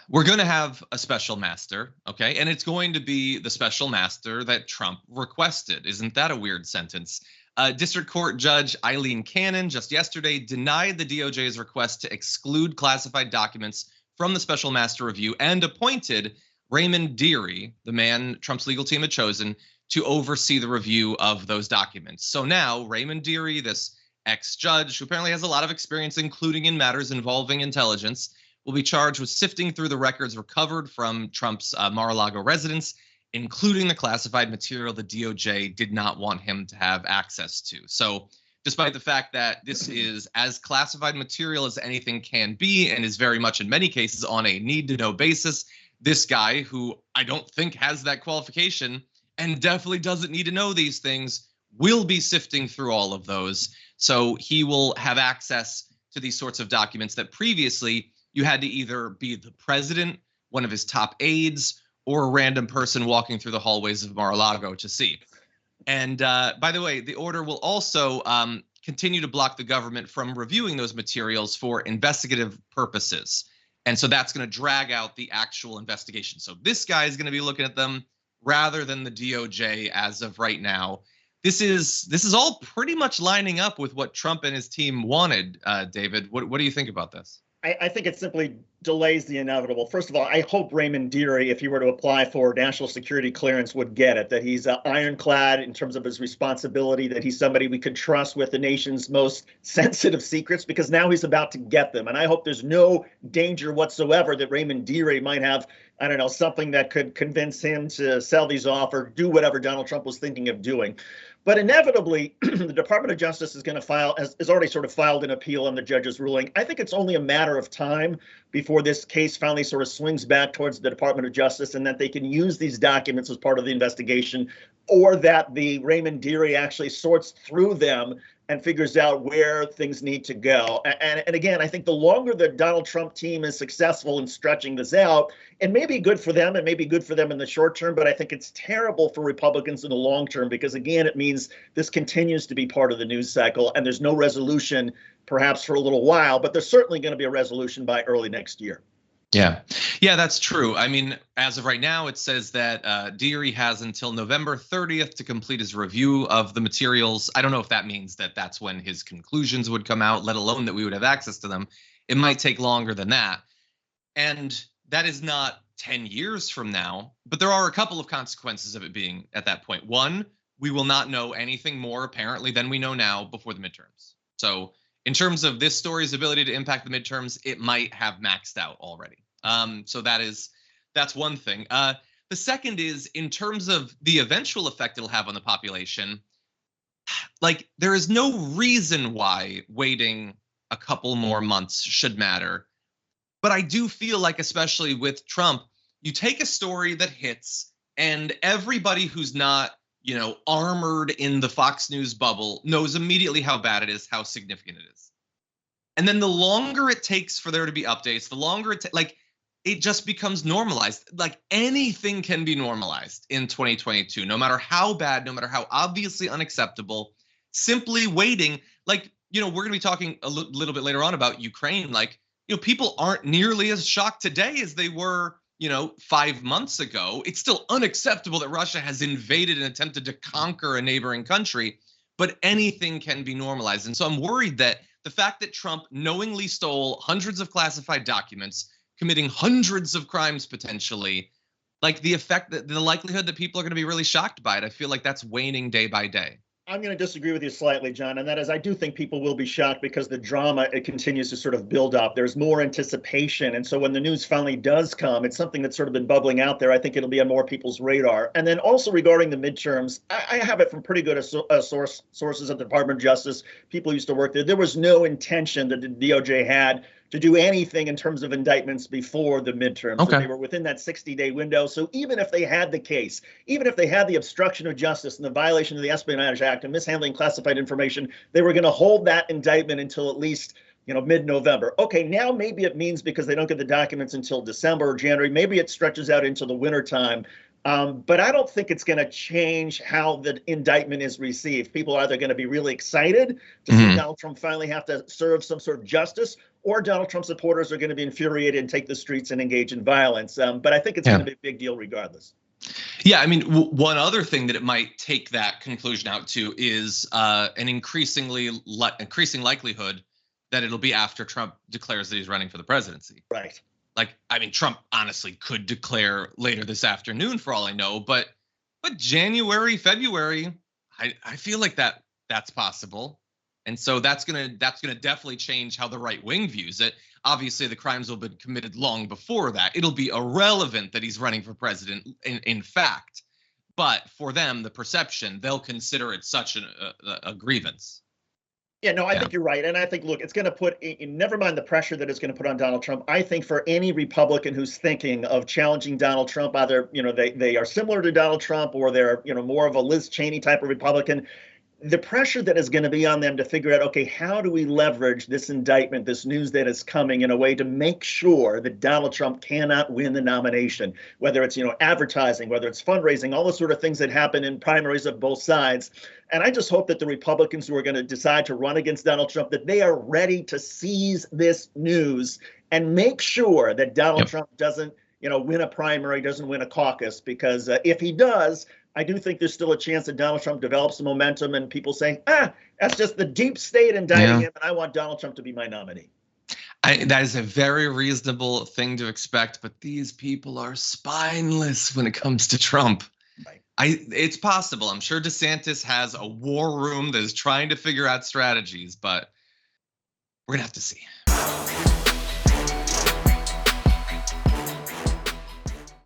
We're going to have a special master, okay? And it's going to be the special master that Trump requested. Isn't that a weird sentence? District Court Judge Aileen Cannon just yesterday denied the DOJ's request to exclude classified documents from the special master review and appointed Raymond Dearie, the man Trump's legal team had chosen, to oversee the review of those documents. So now Raymond Dearie, this ex-judge who apparently has a lot of experience, including in matters involving intelligence, will be charged with sifting through the records recovered from Trump's Mar-a-Lago residence, including the classified material the DOJ did not want him to have access to. So despite the fact that this is as classified material as anything can be and is very much in many cases on a need-to-know basis, this guy, who I don't think has that qualification and definitely doesn't need to know these things, will be sifting through all of those. So he will have access to these sorts of documents that previously you had to either be the president, one of his top aides, or a random person walking through the hallways of Mar-a-Lago to see. And by the way, the order will also continue to block the government from reviewing those materials for investigative purposes. And so that's going to drag out the actual investigation. So this guy is going to be looking at them rather than the DOJ as of right now. This is all pretty much lining up with what Trump and his team wanted, David. What do you think about this? I think it simply delays the inevitable. First of all, I hope Raymond Dearie, if he were to apply for national security clearance, would get it, that he's ironclad in terms of his responsibility, that he's somebody we could trust with the nation's most sensitive secrets, because now he's about to get them. And I hope there's no danger whatsoever that Raymond Dearie might have, I don't know, something that could convince him to sell these off or do whatever Donald Trump was thinking of doing. But inevitably, the Department of Justice is going to file, has already sort of filed an appeal on the judge's ruling. I think it's only a matter of time before this case finally sort of swings back towards the Department of Justice and that they can use these documents as part of the investigation, or that the Raymond Dearie actually sorts through them and figures out where things need to go. And again, I think the longer the Donald Trump team is successful in stretching this out, it may be good for them, it may be good for them in the short term, but I think it's terrible for Republicans in the long term, because again, it means this continues to be part of the news cycle and there's no resolution perhaps for a little while, but there's certainly going to be a resolution by early next year. Yeah, that's true. I mean, as of right now, it says that Dearie has until November 30th to complete his review of the materials. I don't know if that means that that's when his conclusions would come out, let alone that we would have access to them. It might take longer than that. And that is not 10 years from now, but there are a couple of consequences of it being at that point. One, we will not know anything more apparently than we know now before the midterms. So in terms of this story's ability to impact the midterms, it might have maxed out already. So that's one thing. The second is, in terms of the eventual effect it'll have on the population, like, there is no reason why waiting a couple more months should matter. But I do feel like, especially with Trump, you take a story that hits and everybody who's not, armored in the Fox News bubble knows immediately how bad it is, how significant it is. And then the longer it takes for there to be updates, the longer it just becomes normalized. Like, anything can be normalized in 2022, no matter how bad, no matter how obviously unacceptable. Simply waiting, we're going to be talking a little bit later on about Ukraine. People aren't nearly as shocked today as they were, 5 months ago. It's still unacceptable that Russia has invaded and attempted to conquer a neighboring country, but anything can be normalized. And so I'm worried that the fact that Trump knowingly stole hundreds of classified documents, committing hundreds of crimes potentially, the effect, that the likelihood that people are going to be really shocked by it, I feel like that's waning day by day. I'm going to disagree with you slightly, John, and that is, I do think people will be shocked because the drama, it continues to sort of build up. There's more anticipation. And so when the news finally does come, it's something that's sort of been bubbling out there. I think it'll be on more people's radar. And then also regarding the midterms, I have it from pretty good sources at the Department of Justice, people who used to work there. There was no intention that the DOJ had to do anything in terms of indictments before the midterms. Okay. So they were within that 60-day window. So even if they had the case, even if they had the obstruction of justice and the violation of the Espionage Act and mishandling classified information, they were going to hold that indictment until at least mid-November. Okay, now maybe it means because they don't get the documents until December or January, maybe it stretches out into the wintertime. But I don't think it's going to change how the indictment is received. People are either going to be really excited to see Donald Trump finally have to serve some sort of justice, or Donald Trump supporters are going to be infuriated and take the streets and engage in violence. But I think it's going to be a big deal regardless. Yeah, I mean, one other thing that it might take that conclusion out to is an increasing likelihood that it'll be after Trump declares that he's running for the presidency. Right. Like, I mean, Trump honestly could declare later this afternoon for all I know, but January, February, I feel like that's possible. And so that's gonna definitely change how the right wing views it. Obviously, the crimes will have been committed long before that. It'll be irrelevant that he's running for president in fact. But for them, the perception, they'll consider it such a grievance. Yeah, no, I think you're right. And I think, look, it's going to put, never mind the pressure that it's going to put on Donald Trump. I think for any Republican who's thinking of challenging Donald Trump, either, they are similar to Donald Trump, or they're, more of a Liz Cheney type of Republican, the pressure that is going to be on them to figure out, okay, how do we leverage this indictment, this news that is coming, in a way to make sure that Donald Trump cannot win the nomination, whether it's, advertising, whether it's fundraising, all the sort of things that happen in primaries of both sides. And I just hope that the Republicans who are going to decide to run against Donald Trump, that they are ready to seize this news and make sure that Donald Trump doesn't, win a primary, doesn't win a caucus, because if he does, I do think there's still a chance that Donald Trump develops some momentum and people saying, that's just the deep state indicting him, and I want Donald Trump to be my nominee. That is a very reasonable thing to expect, but these people are spineless when it comes to Trump. Right. It's possible. I'm sure DeSantis has a war room that is trying to figure out strategies, but we're going to have to see.